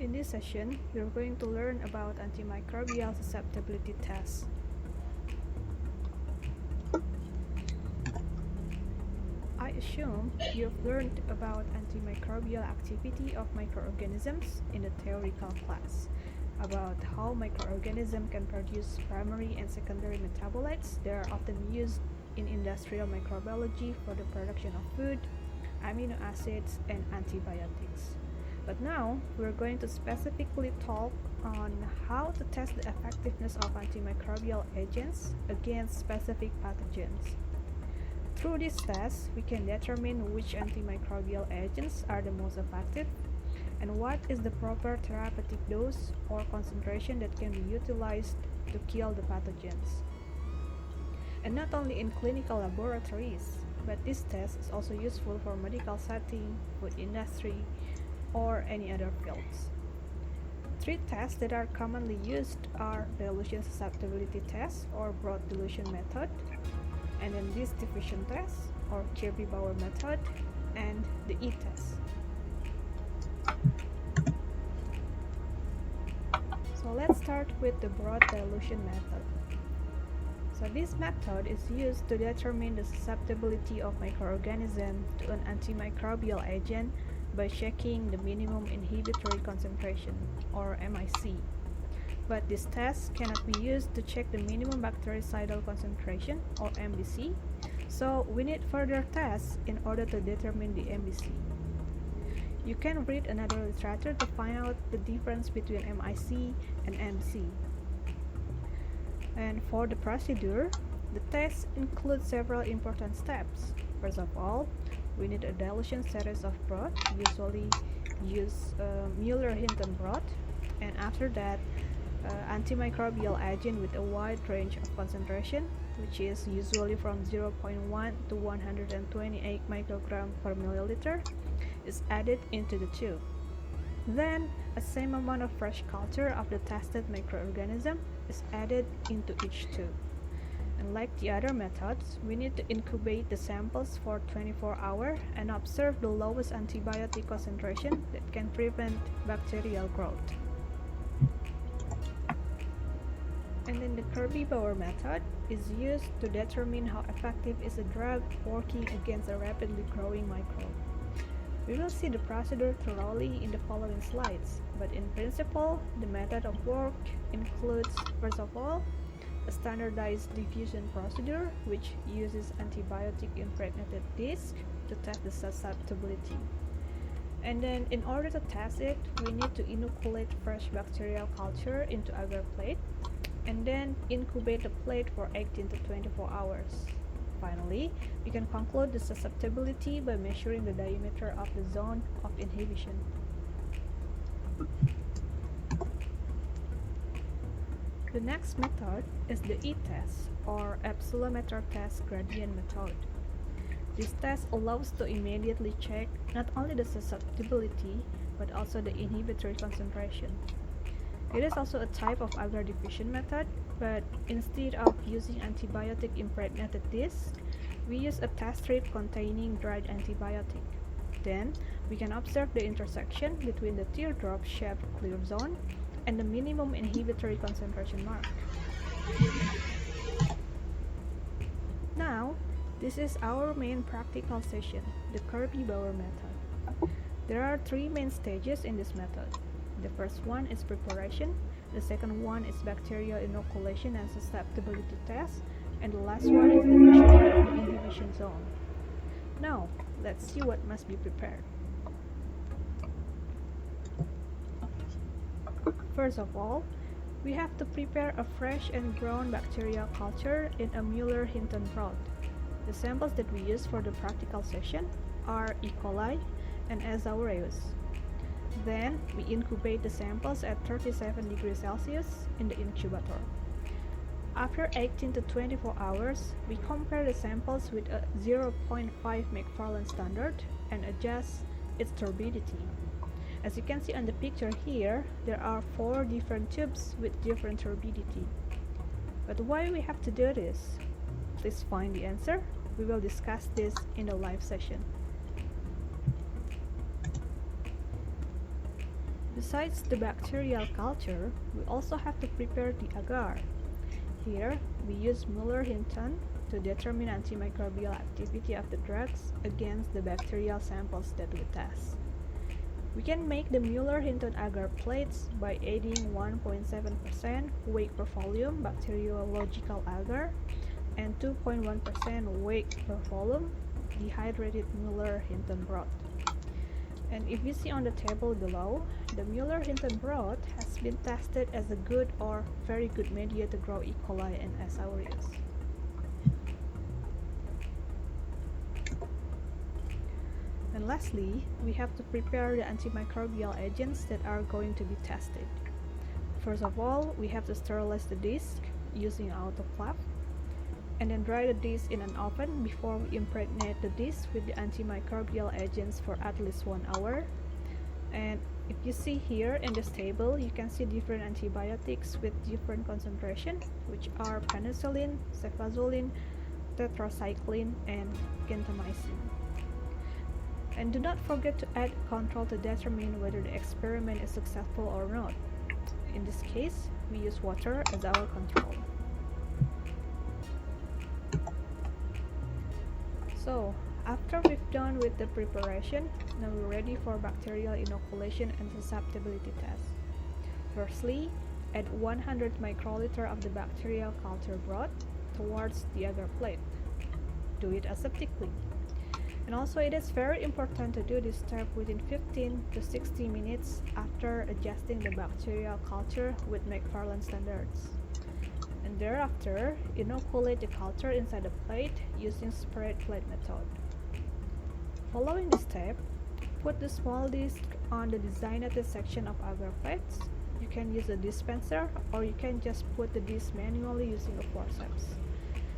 In this session, you're going to learn about antimicrobial susceptibility tests. I assume you've learned about antimicrobial activity of microorganisms in the theoretical class, about how microorganisms can produce primary and secondary metabolites that are often used in industrial microbiology for the production of food, amino acids, and antibiotics. But now, we're going to specifically talk on how to test the effectiveness of antimicrobial agents against specific pathogens. Through this test, we can determine which antimicrobial agents are the most effective and what is the proper therapeutic dose or concentration that can be utilized to kill the pathogens. And not only in clinical laboratories, but this test is also useful for medical setting, food industry, or any other fields. Three tests that are commonly used are dilution susceptibility test or broad dilution method, and then this diffusion test or Kirby-Bauer method, and the E-test. So let's start with the broad dilution method. So this method is used to determine the susceptibility of microorganisms to an antimicrobial agent by checking the minimum inhibitory concentration, or MIC. But this test cannot be used to check the minimum bactericidal concentration, or MBC, so we need further tests in order to determine the MBC. You can read another literature to find out the difference between MIC and MBC. And for the procedure, the test includes several important steps. First of all, we need a dilution series of broth, usually use Mueller-Hinton broth, and after that, antimicrobial agent with a wide range of concentration, which is usually from 0.1 to 128 microgram per milliliter, is added into the tube. Then, a same amount of fresh culture of the tested microorganism is added into each tube. And like the other methods, we need to incubate the samples for 24 hours and observe the lowest antibiotic concentration that can prevent bacterial growth. And then the Kirby-Bauer method is used to determine how effective is a drug working against a rapidly growing microbe. We will see the procedure thoroughly in the following slides, but in principle, the method of work includes, first of all, a standardized diffusion procedure which uses antibiotic impregnated disc to test the susceptibility. And then in order to test it, we need to inoculate fresh bacterial culture into agar plate and then incubate the plate for 18 to 24 hours. Finally, we can conclude the susceptibility by measuring the diameter of the zone of inhibition. The next method is the E-test or epsilometer test gradient method. This test allows to immediately check not only the susceptibility but also the inhibitory concentration. It is also a type of agar diffusion method, but instead of using antibiotic impregnated disc, we use a test strip containing dried antibiotic. Then, we can observe the intersection between the teardrop-shaped clear zone and the minimum inhibitory concentration mark. Now, this is our main practical session, the Kirby-Bauer method. There are three main stages in this method. The first one is preparation, the second one is bacterial inoculation and susceptibility test, and the last one is the measurement of the inhibition zone. Now, let's see what must be prepared. First of all, we have to prepare a fresh and grown bacterial culture in a Mueller-Hinton broth. The samples that we use for the practical session are E. coli and S. aureus. Then, we incubate the samples at 37 degrees Celsius in the incubator. After 18 to 24 hours, we compare the samples with a 0.5 McFarland standard and adjust its turbidity. As you can see on the picture here, there are 4 different tubes with different turbidity. But why we have to do this? Please find the answer. We will discuss this in the live session. Besides the bacterial culture, we also have to prepare the agar. Here, we use Muller-Hinton to determine antimicrobial activity of the drugs against the bacterial samples that we test. We can make the Muller-Hinton agar plates by adding 1.7% weight per volume bacteriological agar and 2.1% weight per volume dehydrated Muller-Hinton broth. And if you see on the table below, the Muller-Hinton broth has been tested as a good or very good media to grow E. coli and S. aureus. And lastly, we have to prepare the antimicrobial agents that are going to be tested. First of all, we have to sterilize the disc using autoclave, and then dry the disc in an oven before we impregnate the disc with the antimicrobial agents for at least 1 hour. And if you see here in this table, you can see different antibiotics with different concentration, which are penicillin, cefazolin, tetracycline, and gentamicin. And do not forget to add control to determine whether the experiment is successful or not. In this case, we use water as our control. So, after we've done with the preparation, now we're ready for bacterial inoculation and susceptibility test. Firstly, add 100 microliter of the bacterial culture broth towards the agar plate. Do it aseptically. And also, it is very important to do this step within 15 to 60 minutes after adjusting the bacterial culture with McFarland standards. And thereafter, inoculate the culture inside the plate using spread plate method. Following this step, put the small disc on the designated section of agar plates. You can use a dispenser or you can just put the disc manually using a forceps.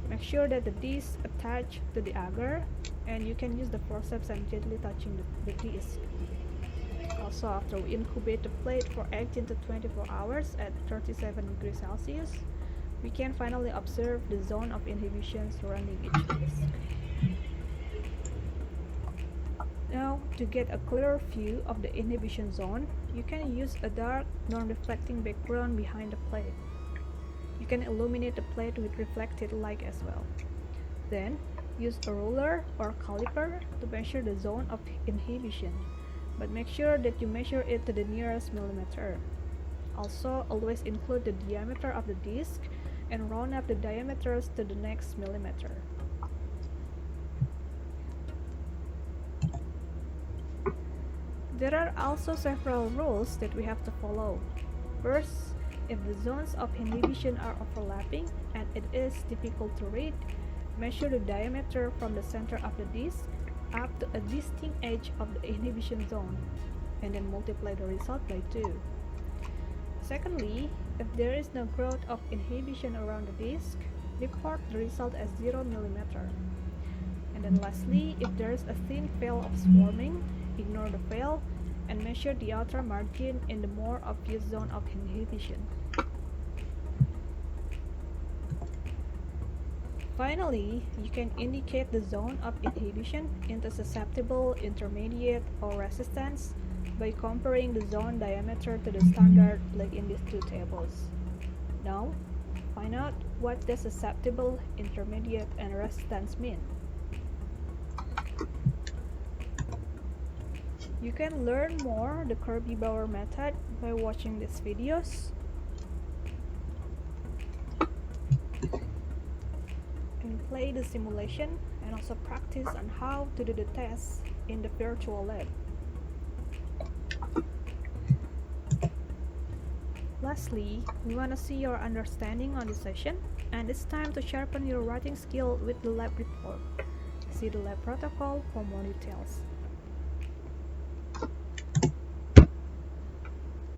Make sure that the disc attached to the agar, and you can use the forceps and gently touching the disc. Also, after we incubate the plate for 18 to 24 hours at 37 degrees Celsius, we can finally observe the zone of inhibition surrounding each disc. Now, to get a clearer view of the inhibition zone, you can use a dark, non-reflecting background behind the plate. You can illuminate the plate with reflected light as well. Then, use a ruler or caliper to measure the zone of inhibition, but make sure that you measure it to the nearest millimeter. Also, always include the diameter of the disc and round up the diameters to the next millimeter. There are also several rules that we have to follow. First, if the zones of inhibition are overlapping and it is difficult to read, measure the diameter from the center of the disc up to a distinct edge of the inhibition zone, and then multiply the result by 2. Secondly, if there is no growth of inhibition around the disc, report the result as 0 mm. And then lastly, if there is a thin veil of swarming, ignore the veil and measure the outer margin in the more obvious zone of inhibition. Finally, you can indicate the zone of inhibition into susceptible, intermediate, or resistance by comparing the zone diameter to the standard like in these two tables. Now, find out what the susceptible, intermediate, and resistance mean. You can learn more the Kirby-Bauer method by watching these videos. And play the simulation and also practice on how to do the test in the virtual lab. Lastly, we want to see your understanding on the session, and it's time to sharpen your writing skill with the lab report. See the lab protocol for more details.